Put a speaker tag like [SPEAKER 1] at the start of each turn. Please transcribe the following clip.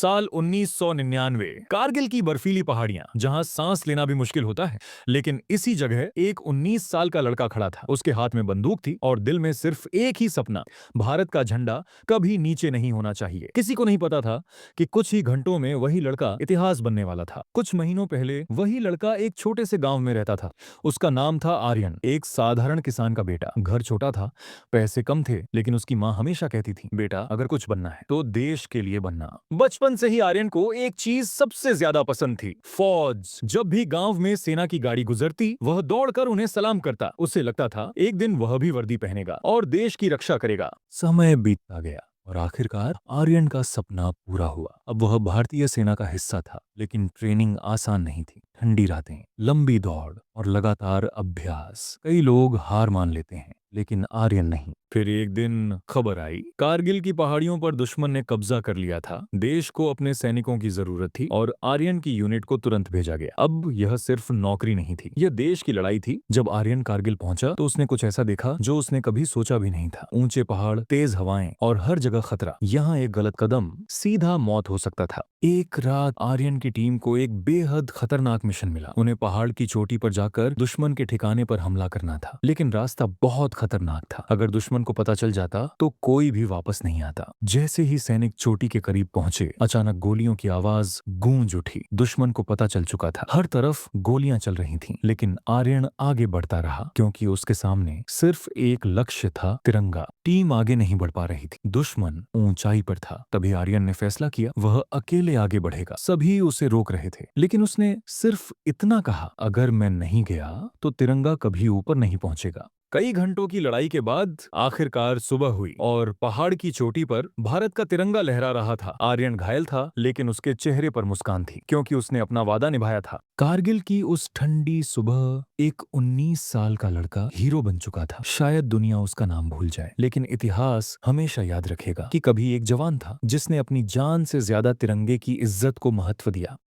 [SPEAKER 1] साल 1999। कारगिल की बर्फीली पहाड़ियां, जहां सांस लेना भी मुश्किल होता है। लेकिन इसी जगह एक 19 साल का लड़का खड़ा था। उसके हाथ में बंदूक थी और दिल में सिर्फ एक ही सपना, भारत का झंडा कभी नीचे नहीं होना चाहिए। किसी को नहीं पता था कि कुछ ही घंटों में वही लड़का इतिहास बनने वाला था। कुछ महीनों पहले वही लड़का एक छोटे से गांव में रहता था। उसका नाम था आर्यन, एक साधारण किसान का बेटा। घर छोटा था, पैसे कम थे, लेकिन उसकी माँ हमेशा कहती थी, बेटा अगर कुछ बनना है तो देश के लिए बनना। बचपन से ही आर्यन को एक चीज सबसे ज्यादा पसंद थी, फौज। जब भी गांव में सेना की गाड़ी गुजरती, वह दौड़कर उन्हें सलाम करता। उसे लगता था एक दिन वह भी वर्दी पहनेगा और देश की रक्षा करेगा। समय बीतता गया और आखिरकार आर्यन का सपना पूरा हुआ। अब वह भारतीय सेना का हिस्सा था, लेकिन ट्रेनिंग आसान नहीं थी। ठंडी रातें, लंबी दौड़ और लगातार अभ्यास। कई लोग हार मान लेते हैं, लेकिन आर्यन नहीं। फिर एक दिन खबर आई, कारगिल की पहाड़ियों पर दुश्मन ने कब्जा कर लिया था। देश को अपने सैनिकों की जरूरत थी और आर्यन की यूनिट को तुरंत भेजा गया। अब यह सिर्फ नौकरी नहीं थी, यह देश की लड़ाई थी। जब आर्यन कारगिल पहुंचा तो उसने कुछ ऐसा देखा जो उसने कभी सोचा भी नहीं था। ऊंचे पहाड़, तेज हवाएं और हर जगह खतरा। यहाँ एक गलत कदम सीधा मौत हो सकता था। एक रात आर्यन की टीम को एक बेहद खतरनाक मिशन मिला। उन्हें पहाड़ की चोटी पर जाकर दुश्मन के ठिकाने पर हमला करना था, लेकिन रास्ता बहुत खतरनाक था। अगर दुश्मन को पता चल जाता तो कोई भी वापस नहीं आता। जैसे ही सैनिक चोटी के करीब पहुंचे, अचानक गोलियों की आवाज गूंज उठी। दुश्मन को पता चल चुका था, हर तरफ गोलियां चल रही थीं, लेकिन आर्यन आगे बढ़ता रहा, क्योंकि उसके सामने सिर्फ एक लक्ष्य था, तिरंगा। टीम आगे नहीं बढ़ पा रही थी, दुश्मन ऊंचाई पर था। तभी आर्यन ने फैसला किया, वह अकेले आगे बढ़ेगा। सभी उसे रोक रहे थे, लेकिन उसने सिर्फ इतना कहा, अगर मैं नहीं गया तो तिरंगा कभी ऊपर नहीं पहुंचेगा। कई घंटों की लड़ाई के बाद आखिरकार सुबह हुई और पहाड़ की चोटी पर भारत का तिरंगा लहरा रहा था। आर्यन घायल था, लेकिन उसके चेहरे पर मुस्कान थी, क्योंकि उसने अपना वादा निभाया था। कारगिल की उस ठंडी सुबह एक 19 साल का लड़का हीरो बन चुका था। शायद दुनिया उसका नाम भूल जाए, लेकिन इतिहास हमेशा याद रखेगा कि कभी एक जवान था जिसने अपनी जान से ज्यादा तिरंगे की इज्जत को महत्व दिया।